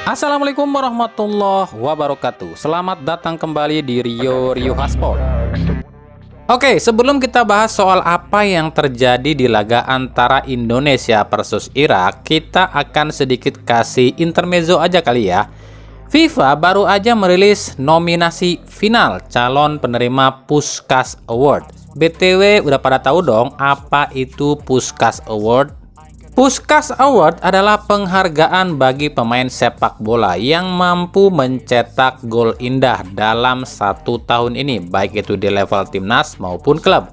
Assalamualaikum warahmatullahi wabarakatuh. Selamat datang kembali di Rio Hasport. Oke, sebelum kita bahas soal apa yang terjadi di laga antara Indonesia versus Irak, kita akan sedikit kasih intermezzo aja kali ya. FIFA baru aja merilis nominasi final calon penerima Puskás Award. BTW udah pada tahu dong apa itu Puskás Award? Puskás Award adalah penghargaan bagi pemain sepak bola yang mampu mencetak gol indah dalam satu tahun ini, baik itu di level timnas maupun klub.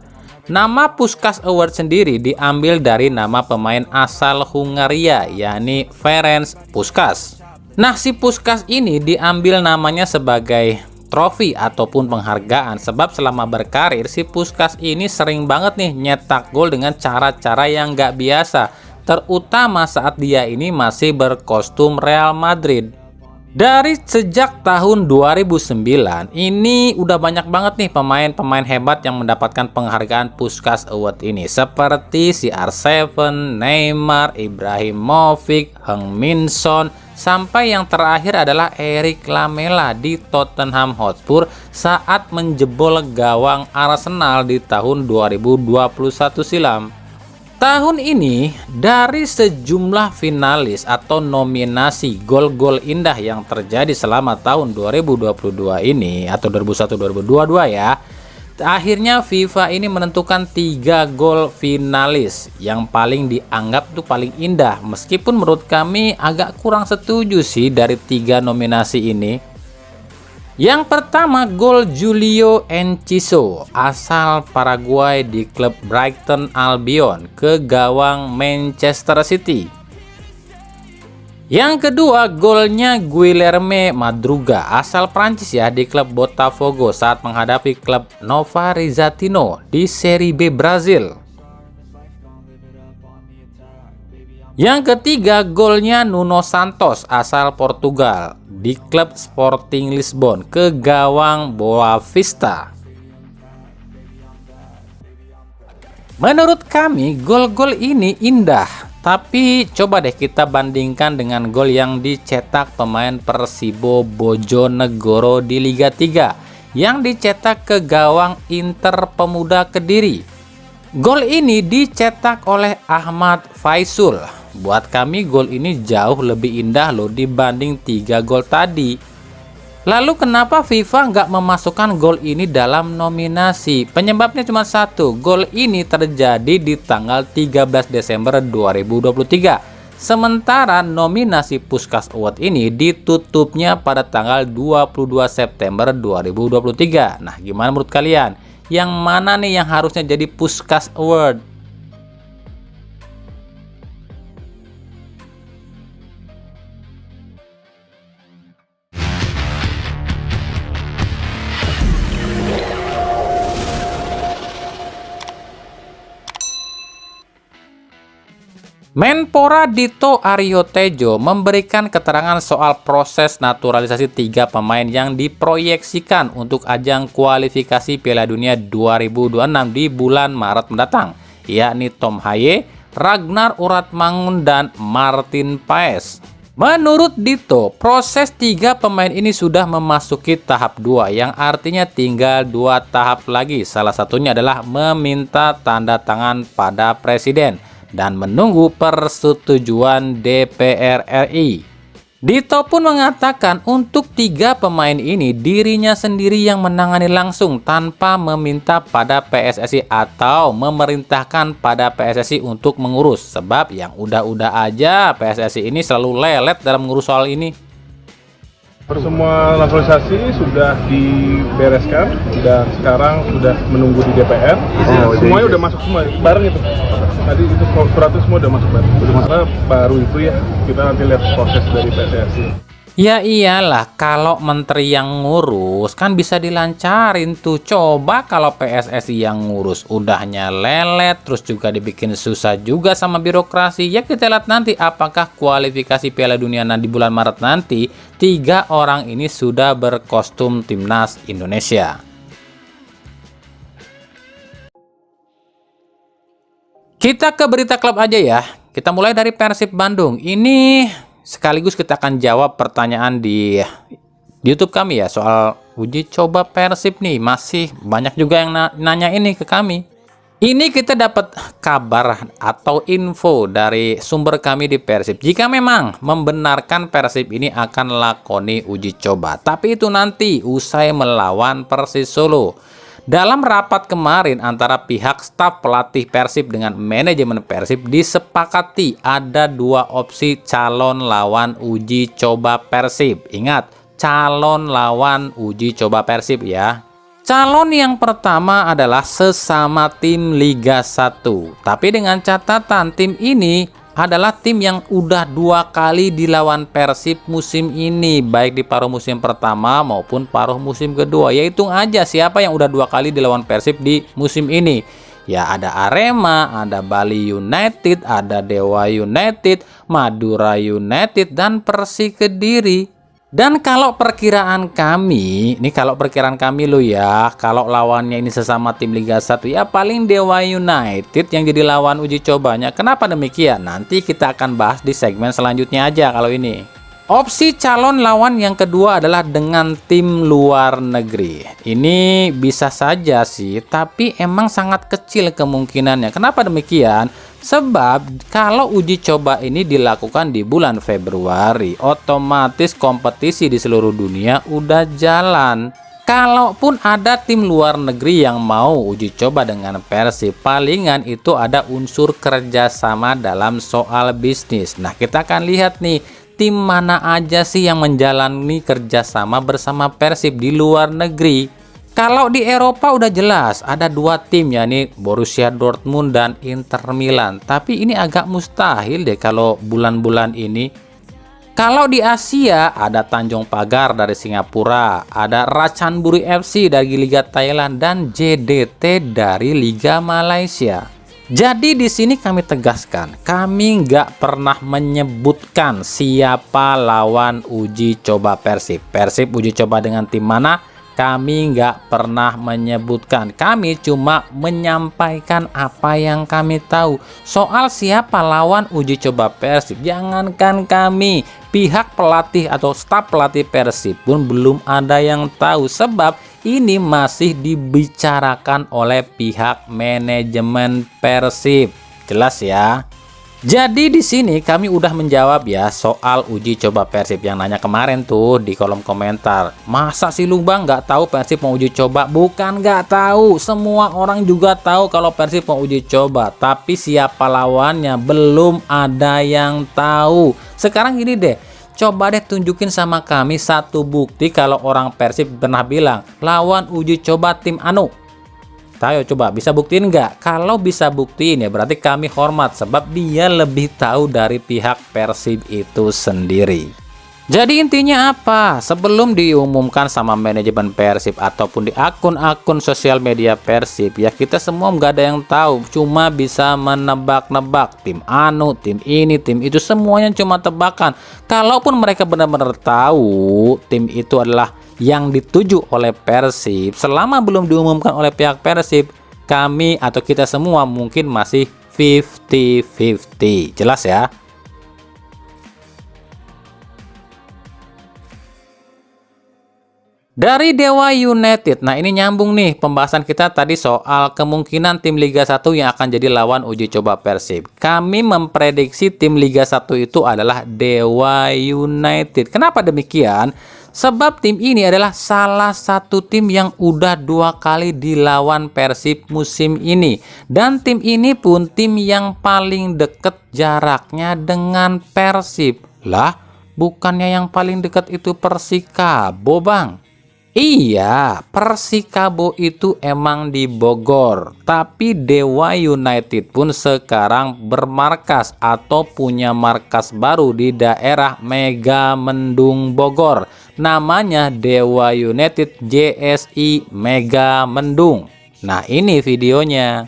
Nama Puskás Award sendiri diambil dari nama pemain asal Hungaria, yakni Ferenc Puskás. Nah, si Puskás ini diambil namanya sebagai trofi ataupun penghargaan sebab selama berkarir si Puskás ini sering banget nih nyetak gol dengan cara-cara yang nggak biasa, terutama saat dia ini masih berkostum Real Madrid. Dari sejak tahun 2009 ini udah banyak banget nih pemain-pemain hebat yang mendapatkan penghargaan Puskás Award ini, seperti CR7, Neymar, Ibrahimovic, Heung-min Son, sampai yang terakhir adalah Eric Lamela di Tottenham Hotspur saat menjebol gawang Arsenal di tahun 2021 silam. Tahun ini, dari sejumlah finalis atau nominasi gol-gol indah yang terjadi selama tahun 2022 ini atau 2021-2022 ya, akhirnya FIFA ini menentukan 3 gol finalis yang paling dianggap tuh paling indah, meskipun menurut kami agak kurang setuju sih dari 3 nominasi ini. Yang pertama, gol Julio Enciso asal Paraguay di klub Brighton Albion ke gawang Manchester City. Yang kedua, golnya Guilherme Madruga asal Prancis ya di klub Botafogo saat menghadapi klub Nova Rizatino di Serie B Brazil. Yang ketiga, golnya Nuno Santos asal Portugal di klub Sporting Lisbon ke gawang Boa Vista. Menurut kami gol-gol ini indah, tapi coba deh kita bandingkan dengan gol yang dicetak pemain Persibo Bojonegoro di Liga 3 yang dicetak ke gawang Inter Pemuda Kediri. Gol ini dicetak oleh Ahmad Faisul. Buat kami gol ini jauh lebih indah loh dibanding 3 gol tadi. Lalu kenapa FIFA nggak memasukkan gol ini dalam nominasi? Penyebabnya cuma satu, gol ini terjadi di tanggal 13 Desember 2023. Sementara nominasi Puskás Award ini ditutupnya pada tanggal 22 September 2023. Nah, gimana menurut kalian? Yang mana nih yang harusnya jadi Puskás Award? Menpora Dito Aryo Tejo memberikan keterangan soal proses naturalisasi 3 pemain yang diproyeksikan untuk ajang kualifikasi Piala Dunia 2026 di bulan Maret mendatang, yakni Tom Haye, Ragnar Uratmangun, dan Martin Paes. Menurut Dito, proses 3 pemain ini sudah memasuki tahap 2, yang artinya tinggal 2 tahap lagi. Salah satunya adalah meminta tanda tangan pada Presiden dan menunggu persetujuan DPR RI. Dito pun mengatakan untuk 3 pemain ini dirinya sendiri yang menangani langsung tanpa meminta pada PSSI atau memerintahkan pada PSSI untuk mengurus, sebab yang udah-udah aja PSSI ini selalu lelet dalam mengurus soal ini. Semua naturalisasi sudah dibereskan dan sekarang sudah menunggu di DPR. Semuanya udah masuk semua bareng itu. Tadi itu suratnya semua udah masuk bareng. Karena baru itu ya kita nanti lihat proses dari PSSI. Ya iyalah, kalau menteri yang ngurus kan bisa dilancarin tuh. Coba kalau PSSI yang ngurus udahnya lelet, terus juga dibikin susah juga sama birokrasi. Ya kita lihat nanti apakah kualifikasi Piala Dunia di bulan Maret nanti 3 orang ini sudah berkostum timnas Indonesia. Kita ke berita klub aja ya. Kita mulai dari Persib Bandung. Ini sekaligus kita akan jawab pertanyaan di YouTube kami ya soal uji coba Persib nih. Masih banyak juga yang nanya ini ke kami. Ini kita dapat kabar atau info dari sumber kami di Persib. Jika memang membenarkan Persib ini akan lakoni uji coba. Tapi itu nanti usai melawan Persis Solo. Dalam rapat kemarin antara pihak staf pelatih Persib dengan manajemen Persib disepakati ada 2 opsi calon lawan uji coba Persib. Ingat, calon lawan uji coba Persib ya. Calon yang pertama adalah sesama tim Liga 1. Tapi dengan catatan tim ini adalah tim yang udah 2 kali dilawan Persib musim ini, baik di paruh musim pertama maupun paruh musim kedua. Ya hitung aja siapa yang udah 2 kali dilawan Persib di musim ini. Ya ada Arema, ada Bali United, ada Dewa United, Madura United, dan Persi Kediri. Dan kalau perkiraan kami, ini kalau perkiraan kami lo ya, kalau lawannya ini sesama tim Liga 1 ya paling Dewa United yang jadi lawan uji cobanya. Kenapa demikian? Nanti kita akan bahas di segmen selanjutnya aja kalau ini. Opsi calon lawan yang kedua adalah dengan tim luar negeri. Ini bisa saja sih, tapi emang sangat kecil kemungkinannya. Kenapa demikian? Sebab kalau uji coba ini dilakukan di bulan Februari, otomatis kompetisi di seluruh dunia udah jalan. Kalaupun ada tim luar negeri yang mau uji coba dengan Persib, palingan itu ada unsur kerjasama dalam soal bisnis. Nah, kita akan lihat nih, tim mana aja sih yang menjalani kerjasama bersama Persib di luar negeri. Kalau di Eropa udah jelas ada 2 tim, yakni Borussia Dortmund dan Inter Milan. Tapi ini agak mustahil deh kalau bulan-bulan ini. Kalau di Asia ada Tanjung Pagar dari Singapura, ada Ratchanburi FC dari Liga Thailand, dan JDT dari Liga Malaysia. Jadi di sini kami tegaskan, kami nggak pernah menyebutkan siapa lawan uji coba Persib. Persib uji coba dengan tim mana? Kami nggak pernah menyebutkan. Kami cuma menyampaikan apa yang kami tahu. Soal siapa lawan uji coba Persib, jangankan kami, pihak pelatih atau staf pelatih Persib pun belum ada yang tahu. Sebab ini masih dibicarakan oleh pihak manajemen Persib. Jelas ya? Jadi di sini kami udah menjawab ya soal uji coba Persib yang nanya kemarin tuh di kolom komentar. Masa sih lu bang nggak tahu Persib mau uji coba? Bukan nggak tahu, semua orang juga tahu kalau Persib mau uji coba. Tapi siapa lawannya belum ada yang tahu. Sekarang gini deh, coba deh tunjukin sama kami satu bukti kalau orang Persib pernah bilang lawan uji coba tim anu. Ayo coba bisa buktiin nggak? Kalau bisa buktiin ya berarti kami hormat, sebab dia lebih tahu dari pihak Persib itu sendiri. Jadi intinya apa? Sebelum diumumkan sama manajemen Persib ataupun di akun-akun sosial media Persib ya, kita semua nggak ada yang tahu, cuma bisa menebak-nebak tim anu, tim ini, tim itu, semuanya cuma tebakan. Kalaupun mereka benar-benar tahu tim itu adalah yang dituju oleh Persib, selama belum diumumkan oleh pihak Persib, kami atau kita semua mungkin masih 50-50. Jelas ya? Dari Dewa United, nah ini nyambung nih pembahasan kita tadi soal kemungkinan tim Liga 1 yang akan jadi lawan uji coba Persib. Kami memprediksi tim Liga 1 itu adalah Dewa United. Kenapa demikian? Sebab tim ini adalah salah satu tim yang udah 2 kali dilawan Persib musim ini. Dan tim ini pun tim yang paling deket jaraknya dengan Persib. Lah, bukannya yang paling dekat itu Persikabo bang? Iya, Persikabo itu emang di Bogor, tapi Dewa United pun sekarang bermarkas atau punya markas baru di daerah Megamendung Bogor. Namanya Dewa United JSI Megamendung. Nah ini videonya.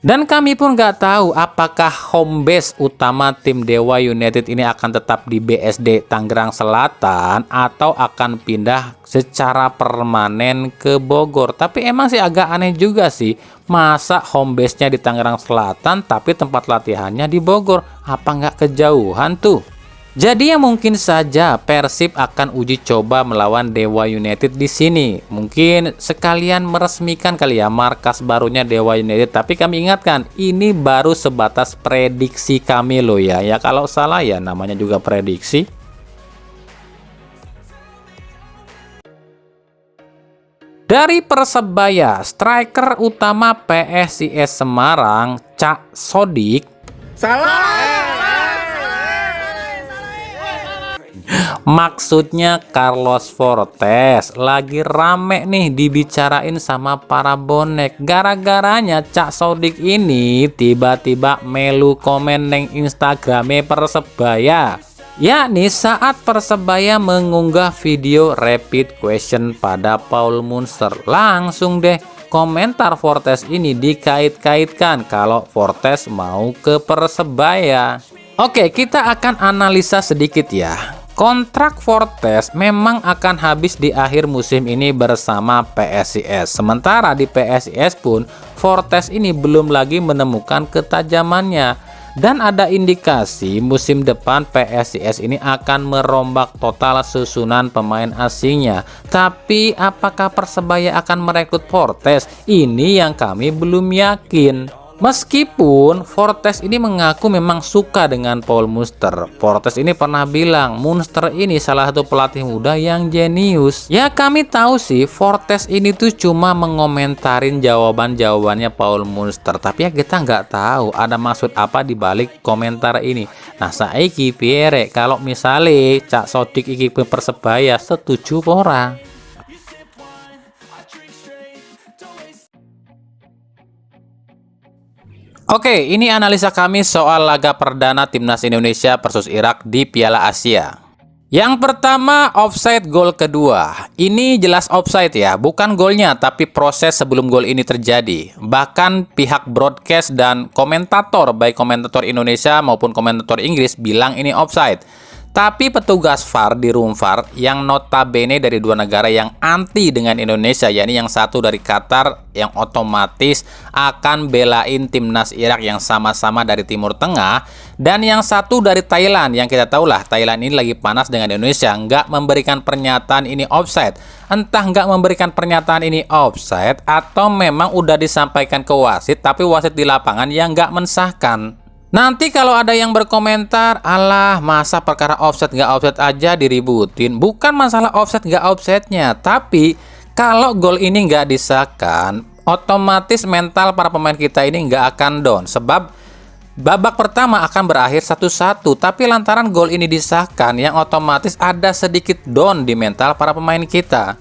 Dan kami pun nggak tahu apakah home base utama tim Dewa United ini akan tetap di BSD Tangerang Selatan atau akan pindah secara permanen ke Bogor. Tapi emang sih agak aneh juga sih, masa home base-nya di Tangerang Selatan tapi tempat latihannya di Bogor? Apa nggak kejauhan tuh? Jadi ya mungkin saja Persib akan uji coba melawan Dewa United di sini. Mungkin sekalian meresmikan kali ya markas barunya Dewa United. Tapi kami ingatkan, ini baru sebatas prediksi kami loh ya. Ya kalau salah ya namanya juga prediksi. Dari Persebaya, striker utama PSIS Semarang, Cak Sodik. Maksudnya Carlos Fortes lagi rame nih dibicarain sama para bonek. Gara-garanya Cak Sodik ini tiba-tiba melu komen neng Instagrame Persebaya. Yakni saat Persebaya mengunggah video rapid question pada Paul Munster. Langsung deh komentar Fortes ini dikait-kaitkan kalau Fortes mau ke Persebaya. Oke, kita akan analisa sedikit ya. Kontrak Fortes memang akan habis di akhir musim ini bersama PSIS. Sementara di PSIS pun Fortes ini belum lagi menemukan ketajamannya. Dan ada indikasi musim depan PSIS ini akan merombak total susunan pemain asingnya. Tapi apakah Persebaya akan merekrut Fortes? Ini yang kami belum yakin. Meskipun Fortes ini mengaku memang suka dengan Paul Munster. Fortes ini pernah bilang Munster ini salah satu pelatih muda yang jenius. Ya kami tahu sih Fortes ini tuh cuma mengomentarin jawabannya Paul Munster. Tapi ya kita nggak tahu ada maksud apa di balik komentar ini. Nah saiki piye kalau misalnya Cak Sodik iki Persebaya setuju ora? Oke, ini analisa kami soal laga perdana Timnas Indonesia versus Irak di Piala Asia. Yang pertama, offside gol kedua. Ini jelas offside ya, bukan golnya, tapi proses sebelum gol ini terjadi. Bahkan pihak broadcast dan komentator, baik komentator Indonesia maupun komentator Inggris, bilang ini offside. Tapi petugas VAR di room VAR yang notabene dari dua negara yang anti dengan Indonesia, yakni yang satu dari Qatar yang otomatis akan belain timnas Irak yang sama-sama dari Timur Tengah, dan yang satu dari Thailand yang kita tahu lah Thailand ini lagi panas dengan Indonesia, nggak memberikan pernyataan ini offside. Entah nggak memberikan pernyataan ini offside atau memang udah disampaikan ke wasit tapi wasit di lapangan yang nggak mensahkan. Nanti kalau ada yang berkomentar, alah masa perkara offset nggak offset aja diributin. Bukan masalah offset nggak offsetnya, tapi kalau gol ini nggak disahkan, otomatis mental para pemain kita ini nggak akan down. Sebab babak pertama akan berakhir 1-1, tapi lantaran gol ini disahkan, yang otomatis ada sedikit down di mental para pemain kita.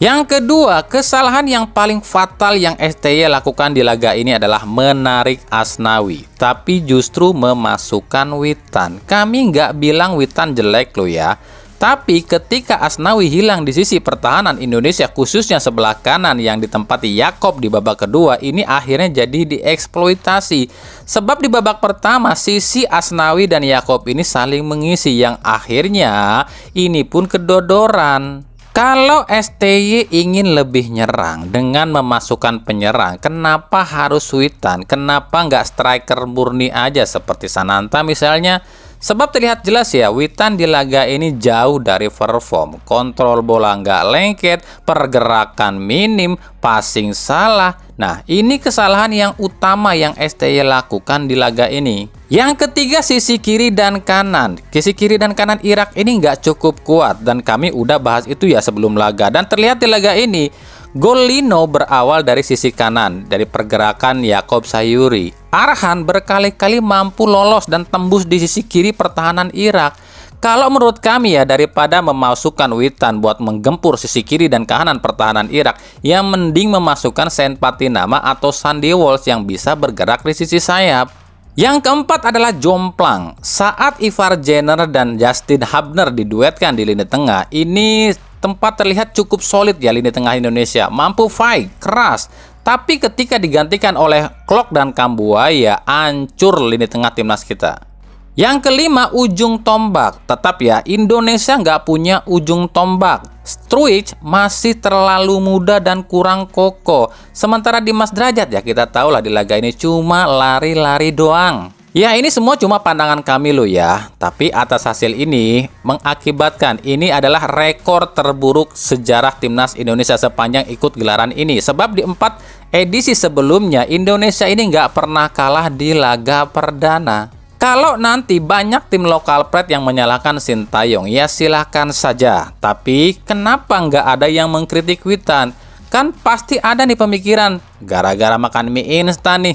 Yang kedua, kesalahan yang paling fatal yang STY lakukan di laga ini adalah menarik Asnawi, tapi justru memasukkan Witan. Kami nggak bilang Witan jelek loh ya, tapi ketika Asnawi hilang di sisi pertahanan Indonesia, khususnya sebelah kanan yang ditempati Yakob di babak kedua, ini akhirnya jadi dieksploitasi. Sebab di babak pertama, sisi Asnawi dan Yakob ini saling mengisi, yang akhirnya ini pun kedodoran. Kalau STY ingin lebih nyerang dengan memasukkan penyerang, kenapa harus Witan? Kenapa nggak striker murni aja seperti Sananta misalnya? Sebab terlihat jelas ya, Witan di laga ini jauh dari perform. Kontrol bola nggak lengket, pergerakan minim, passing salah. Nah, ini kesalahan yang utama yang STY lakukan di laga ini. Yang ketiga, sisi kiri dan kanan. Sisi kiri dan kanan Irak ini nggak cukup kuat, dan kami udah bahas itu ya sebelum laga. Dan terlihat di laga ini, gol Lino berawal dari sisi kanan, dari pergerakan Yakob Sayuri. Arhan berkali-kali mampu lolos dan tembus di sisi kiri pertahanan Irak. Kalau menurut kami ya, daripada memasukkan Witan buat menggempur sisi kiri dan kanan pertahanan Irak, yang mending memasukkan Saint Patinama atau Sandy Walsh yang bisa bergerak di sisi sayap. Yang keempat adalah jomplang. Saat Ivar Jenner dan Justin Hubner diduetkan di lini tengah, ini tempat terlihat cukup solid ya lini tengah Indonesia, mampu fight, keras. Tapi ketika digantikan oleh Klok dan Kambuaya, hancur lini tengah timnas kita. Yang kelima, ujung tombak. Tetap ya, Indonesia nggak punya ujung tombak. Struijk masih terlalu muda dan kurang kokoh. Sementara Dimas Derajat ya kita tahu lah di laga ini cuma lari-lari doang. Ya, ini semua cuma pandangan kami loh ya. Tapi atas hasil ini mengakibatkan ini adalah rekor terburuk sejarah timnas Indonesia sepanjang ikut gelaran ini. Sebab di 4 edisi sebelumnya Indonesia ini nggak pernah kalah di laga perdana. Kalau nanti banyak tim lokal pret yang menyalahkan Sintayong, ya silahkan saja. Tapi kenapa nggak ada yang mengkritik Witan? Kan pasti ada nih pemikiran, gara-gara makan mie instan nih.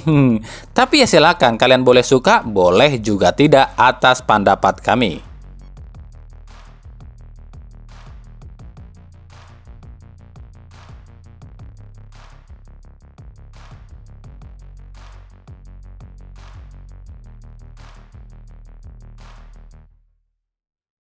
Tapi ya silakan, kalian boleh suka, boleh juga tidak atas pendapat kami.